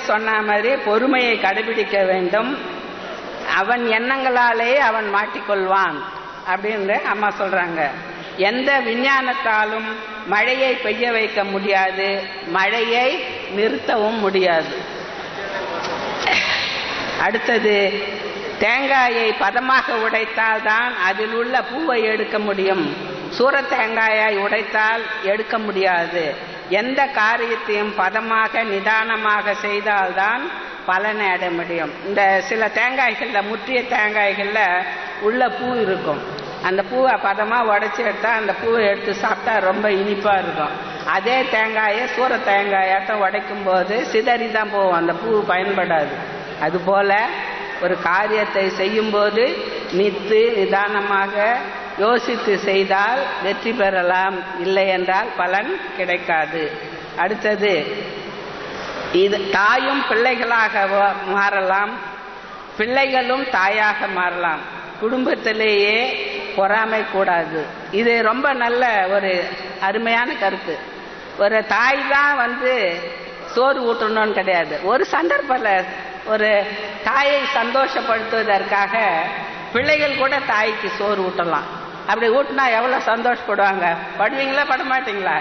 சொன்ன மாதிரி பொறுமையை கடைபிடிக்க வேண்டும். அவன் எண்ணங்களாலே அவன் மாட்டிக்கொள்வான் அப்படின்னு அம்மா சொல்றாங்க. எந்த விஞ்ஞானத்தாலும் மழையை பெய்ய வைக்க முடியாது, மழையை நிறுத்தவும் முடியாது. அடுத்தது, தேங்காயை பதமாக உடைத்தால் தான் அதில் உள்ள பூவை எடுக்க முடியும். சூர தேங்காயை உடைத்தால் எடுக்க முடியாது. எந்த காரியத்தையும் பதமாக நிதானமாக செய்தால்தான் பலனை அடைய முடியும். இந்த சில தேங்காய்களில், முற்றிய தேங்காய்களில் உள்ள பூ இருக்கும். அந்த பூவை பதமாக உடைச்சி எடுத்தால் அந்த பூவை எடுத்து சாப்பிட்டா ரொம்ப இனிப்பாக இருக்கும். அதே தேங்காயை சூர தேங்காயாட்டம் உடைக்கும் போது சிதறி தான் போகும், அந்த பூ பயன்படாது. அதுபோல ஒரு காரியத்தை செய்யும்போது நிதானமாக யோசித்து செய்தால் வெற்றி பெறலாம், இல்லை என்றால் பலன் கிடைக்காது. அடுத்தது, இது தாயும் பிள்ளைகளாக மாறலாம், பிள்ளைகளும் தாயாக மாறலாம். குடும்பத்திலேயே பொறாமை கூடாது. இது ரொம்ப நல்ல ஒரு அருமையான கருத்து. ஒரு தாய் தான் சோறு ஊட்டணும்னு கிடையாது. ஒரு சந்தர்ப்பத்தில் ஒரு தாயை சந்தோஷப்படுத்துவதற்காக பிள்ளைகள் கூட தாய்க்கு சோறு ஊட்டலாம். அப்படி ஊட்டினா எவ்வளோ சந்தோஷப்படுவாங்க. படுவீங்களா பட மாட்டீங்களா?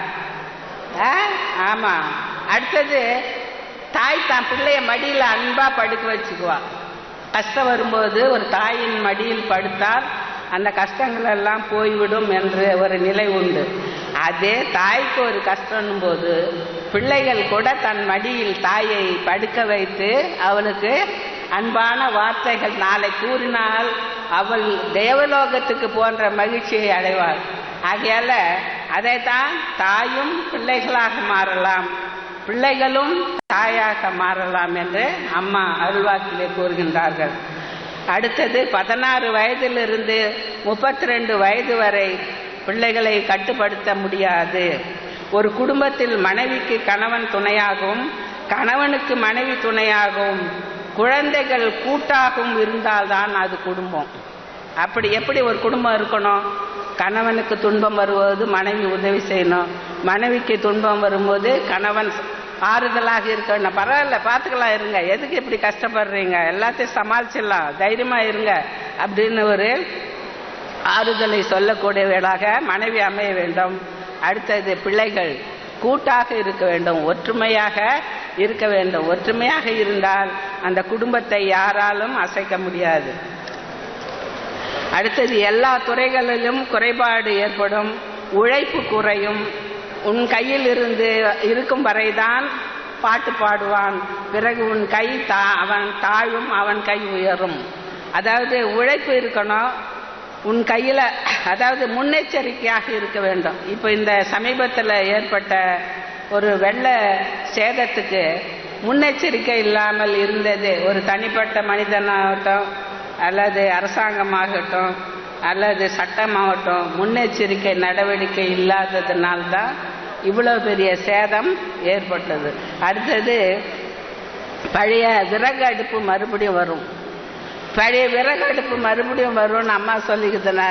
ஆமாம். அடுத்தது, தாய் தான் பிள்ளைய மடியில் அன்பாக படுக்க வச்சுக்குவா. கஷ்டம் வரும்போது ஒரு தாயின் மடியில் படுத்தால் அந்த கஷ்டங்கள் எல்லாம் போய்விடும் என்ற ஒரு நிலை உண்டு. அதே தாய்க்கு ஒரு கஷ்டம் போது பிள்ளைகள் கூட தன் மடியில் தாயை படுக்க வைத்து அவளுக்கு அன்பான வார்த்தைகள் நாளை கூறினால் அவள் தேவலோகத்துக்கு போன்ற மகிழ்ச்சியை அடைவாள். ஆகையால அதைத்தான் தாயும் பிள்ளைகளாக மாறலாம், பிள்ளைகளும் தாயாக மாறலாம் என்று அம்மா அருள்வாக்கிலே கூறுகின்றார்கள். அடுத்தது, 16 வயதிலிருந்து 32 வயது வரை பிள்ளைகளை கட்டுப்படுத்த முடியாது. ஒரு குடும்பத்தில் மனைவிக்கு கணவன் துணையாகவும் கணவனுக்கு மனைவி துணையாகவும் குழந்தைகள் கூட்டாகவும் இருந்தால்தான் அது குடும்பம். அப்படி எப்படி ஒரு குடும்பம் இருக்கணும்? கணவனுக்கு துன்பம் வரும்போது மனைவி உதவி செய்யணும், மனைவிக்கு துன்பம் வரும்போது கணவன் ஆறுதலாக இருக்கணும். பரவாயில்ல, பார்த்துக்கலாம், இருங்க, எதுக்கு இப்படி கஷ்டப்படுறீங்க, எல்லாத்தையும் சமாளிச்சிடலாம், தைரியமா இருங்க அப்படின்னு ஒரு ஆறுதலை சொல்லக்கூடியவர்களாக மனைவி அமைய வேண்டும். அடுத்தது, பிள்ளைகள் கூட்டாக இருக்க வேண்டும், ஒற்றுமையாக இருக்க வேண்டும். ஒற்றுமையாக இருந்தால் அந்த குடும்பத்தை யாராலும் அசைக்க முடியாது. அடுத்தது, எல்லா துறைகளிலும் குறைபாடு ஏற்படும், உழைப்பு குறையும். உன் கையில் இருக்கும் வரைதான் பாட்டு பாடுவான், பிறகு உன் கை அவன் தாழும், அவன் கை உயரும். அதாவது உழைப்பு இருக்கணும் உன் கையில், அதாவது முன்னெச்சரிக்கையாக இருக்க வேண்டும். இப்போ இந்த சமீபத்தில் ஏற்பட்ட ஒரு வெள்ள சேதத்துக்கு முன்னெச்சரிக்கை இல்லாமல் இருந்தது ஒரு தனிப்பட்ட மனிதனாகட்டும் அல்லது அரசாங்கமாகட்டும் அல்லது சட்டமாகட்டும், முன்னெச்சரிக்கை நடவடிக்கை இல்லாததுனால்தான் இவ்வளோ பெரிய சேதம் ஏற்பட்டது. அடுத்தது, பழைய விறகு அடுப்பு மறுபடியும் வரும். பழைய விறகு அடுப்பு மறுபடியும் வரும்னு அம்மா சொல்லிக்குதுன்னா,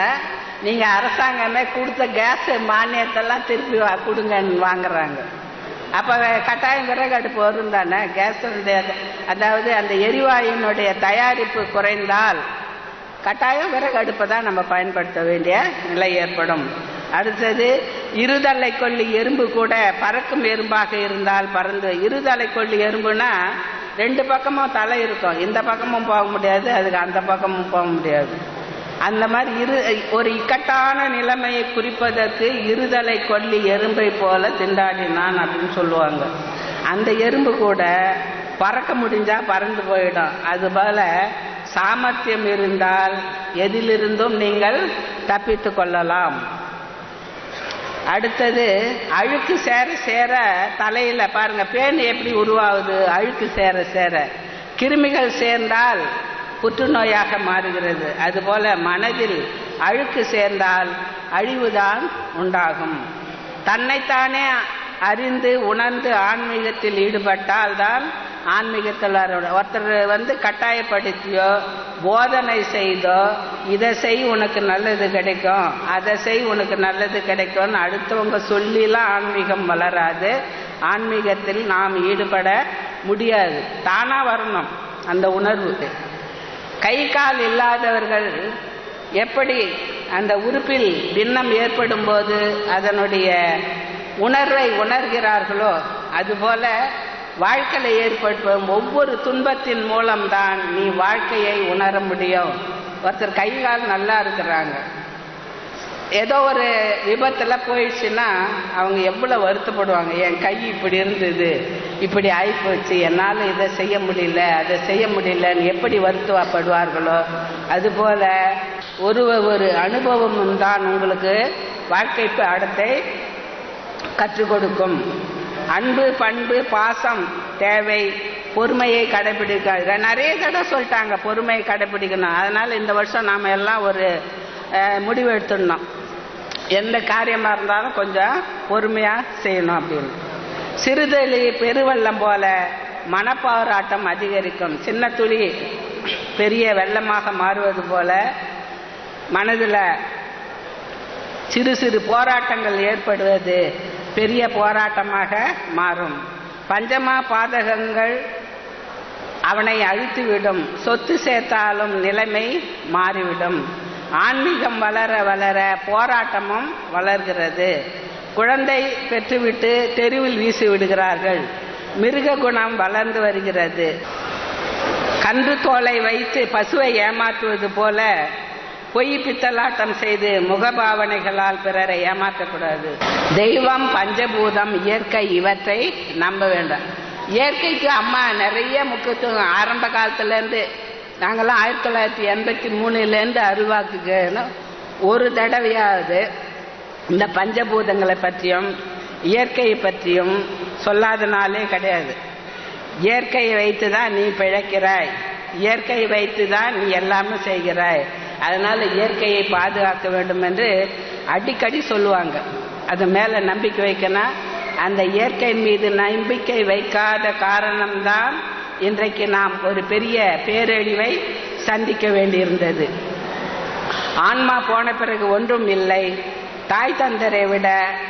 நீங்கள் அரசாங்கமே கொடுத்த கேஸ் மானியத்தெல்லாம் திருப்பி கொடுங்கன்னு வாங்குறாங்க. அப்போ கட்டாயம் விறகு அடுப்பு வரும் தானே. கேஸுடைய, அதாவது அந்த எரிவாயுனுடைய தயாரிப்பு குறைந்தால் கட்டாயம் விறகு அடுப்பை தான் நம்ம பயன்படுத்த வேண்டிய நிலை ஏற்படும். அடுத்தது, இருதலை கொல்லி எறும்பு கூட பறக்கும் எறும்பாக இருந்தால் பறந்து, இருதலை கொல்லி எறும்புனா 2 பக்கமும் தலை இருக்கும், இந்த பக்கமும் போக முடியாது, அதுக்கு அந்த பக்கமும் போக முடியாது. அந்த மாதிரி ஒரு இக்கட்டான நிலைமையை குறிப்பதற்கு இருதலை கொல்லி எறும்பை போல திண்டாடினான் அப்படின்னு சொல்லுவாங்க. அந்த எறும்பு கூட பறக்க முடிஞ்சா பறந்து போயிடும். அதுபோல சாமர்த்தியம் இருந்தால் எதிலிருந்தும் நீங்கள் தப்பித்து கொள்ளலாம். அடுத்தது, அழுக்கு சேர சேர தலையில பாருங்க, பேன் எப்படி உருவாகுது? அழுக்கு சேர சேர கிருமிகள் சேர்ந்தால் புற்றுநோயாக மாறுகிறது. அதுபோல மனதில் அழுக்கு சேர்ந்தால் அழிவுதான் உண்டாகும். தன்னைத்தானே அறிந்து உணர்ந்து ஆன்மீகத்தில் ஈடுபட்டால் தான் ஆன்மீகத்தில் ஒருத்தர் கட்டாயப்படுத்தியோ போதனை செய்தோ இதை செய் உனக்கு நல்லது கிடைக்கும், அதை செய் உனக்கு நல்லது கிடைக்கும்னு அடுத்தவங்க சொல்லிலாம் ஆன்மீகம் வளராது. ஆன்மீகத்தில் நாம் ஈடுபட முடியாது, தானா வரணும் அந்த உணர்வு. கை கால் இல்லாதவர்கள் எப்படி அந்த உறுப்பில் பின்னம் ஏற்படும் போது அதனுடைய உணர்வை உணர்கிறார்களோ அதுபோல வாழ்க்கையில் ஏற்படும் ஒவ்வொரு துன்பத்தின் மூலம்தான் நீ வாழ்க்கையை உணர முடியும். ஒருத்தர் கை கால் நல்லா இருக்கிறாங்க, ஏதோ ஒரு விபத்தில் போயிடுச்சுன்னா அவங்க எவ்வளோ வருத்தப்படுவாங்க. என் கை இப்படி இருந்தது, இப்படி ஆகிப்போச்சு, என்னால் இதை செய்ய முடியல அதை செய்ய முடியலன்னு எப்படி வருத்தப்படுவார்களோ அதுபோல் ஒரு அனுபவமும் தான் உங்களுக்கு வாழ்க்கை பாடத்தை கற்றுக் கொடுக்கும். அன்பு, பண்பு, பாசம் தேவை, பொறுமையை கடைபிடிக்க நிறைய தடவை சொல்லிட்டாங்க பொறுமையை கடைபிடிக்கணும். அதனால் இந்த வருஷம் நாம் எல்லாம் ஒரு முடிவு எடுத்துடணும், எந்த காரியமாக இருந்தாலும் கொஞ்சம் பொறுமையாக செய்யணும் அப்படின்னு. சிறுதுளி பெருவெள்ளம் போல மனப்போராட்டம் அதிகரிக்கும். சின்ன துளி பெரிய வெள்ளமாக மாறுவது போல மனதில் சிறு சிறு போராட்டங்கள் ஏற்படுவது பெரிய போராட்டமாக மாறும். பஞ்சமா பாதகங்கள் அவனை அழித்துவிடும். சொத்து சேர்த்தாலும் நிலைமை மாறிவிடும். ஆன்மீகம் வளர வளர போராட்டமும் வளர்கிறது. குழந்தை பெற்றுவிட்டு தெருவில் வீசி விடுகிறார்கள். மிருக குணம் வளர்ந்து வருகிறது. கன்று தோலை வைத்து பசுவை ஏமாற்றுவது போல பொய் பித்தலாட்டம் செய்து முகபாவனைகளால் பிறரை ஏமாற்றக்கூடாது. தெய்வம், பஞ்சபூதம், இயற்கை இவற்றை நம்ப வேண்டும். இயற்கைக்கு அம்மா நிறைய முக்கியத்துவம் ஆரம்ப காலத்துலேருந்து, நாங்கள்லாம் 1983 அருள்வாக்குக்கு ஒரு தடவையாவது இந்த பஞ்சபூதங்களை பற்றியும் இயற்கையை பற்றியும் சொல்லாதனாலே கிடையாது. இயற்கையை வைத்து தான் நீ பிழைக்கிறாய், இயற்கையை வைத்து தான் நீ எல்லாமே செய்கிறாய், அதனால் இயற்கையை பாதுகாக்க வேண்டும் என்று அடிக்கடி சொல்லுவாங்க. அது மேலே நம்பிக்கை வைக்கணும். அந்த இயற்கை மீது நம்பிக்கை வைக்காத காரணம்தான் இன்றைக்கு நாம் ஒரு பெரிய பேரழிவை சந்திக்க வேண்டியிருந்தது. ஆன்மா போன பிறகு ஒன்றும் இல்லை. தாய் தந்தரை விட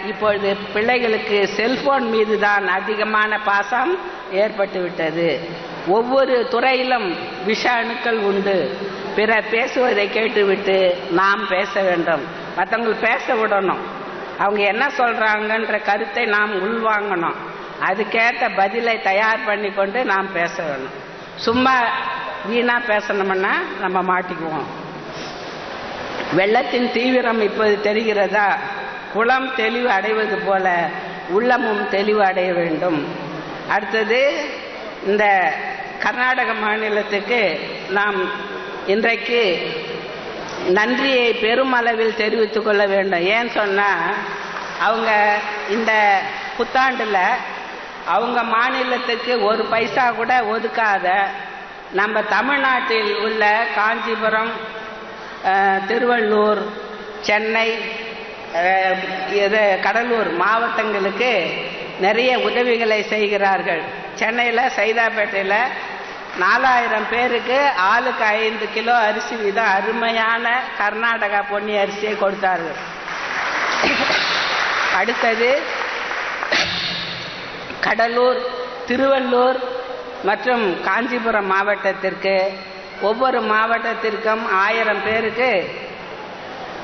இப்பொழுது பிள்ளைகளுக்கு செல்போன் மீது தான் அதிகமான பாசம் ஏற்பட்டு விட்டது. ஒவ்வொரு துறையிலும் விஷ அணுக்கள் உண்டு. பிறர் பேசுவதை கேட்டுவிட்டு நாம் பேச வேண்டும். மற்றவங்க பேச விடணும். அவங்க என்ன சொல்கிறாங்கன்ற கருத்தை நாம் உள்வாங்கணும். அதுக்கேற்ற பதிலை தயார் பண்ணி கொண்டு நாம் பேச வேணும். சும்மா வீணாக பேசணும்னா நம்ம மாட்டிக்குவோம். வெள்ளத்தின் தீவிரம் இப்போது தெரிகிறதா? குளம் தெளிவு அடைவது போல உள்ளமும் தெளிவு அடைய வேண்டும். அடுத்தது, இந்த கர்நாடக மாநிலத்துக்கு நாம் இன்றைக்கு நன்றியை பெருமளவில் தெரிவித்துக் கொள்ள வேண்டும். ஏன்னு சொன்னால், அவங்க இந்த புத்தாண்டில் அவங்க மாநிலத்துக்கு ஒரு பைசா கூட ஒதுக்காத நம்ம தமிழ்நாட்டில் உள்ள காஞ்சிபுரம், திருவள்ளூர், சென்னை, கடலூர் மாவட்டங்களுக்கு நிறைய உதவிகளை செய்கிறார்கள். சென்னையில் சைதாப்பேட்டையில் 4000 பேருக்கு ஆளுக்கு 5 கிலோ அரிசி வீதம் அருமையான கர்நாடகா பொன்னி அரிசியை கொடுத்தார்கள். அடுத்தது கடலூர், திருவள்ளூர் மற்றும் காஞ்சிபுரம் மாவட்டத்திற்கு ஒவ்வொரு மாவட்டத்திற்கும் 1000 பேருக்கு,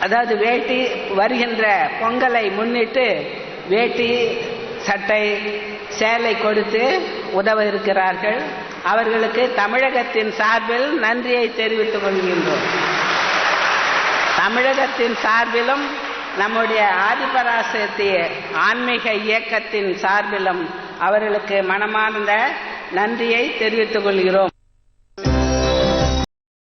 அதாவது வேட்டி வருகின்ற பொங்கலை முன்னிட்டு வேட்டி, சட்டை, சேலை கொடுத்து உதவ இருக்கிறார்கள். அவர்களுக்கு தமிழகத்தின் சார்பில் நன்றியை தெரிவித்துக் கொள்கின்றோம். தமிழகத்தின் சார்பிலும் நம்முடைய ஆதிபராசக்தி ஆன்மீக இயக்கத்தின் சார்பிலும் அவர்களுக்கு மனமார்ந்த நன்றியை தெரிவித்துக் கொள்கிறோம்.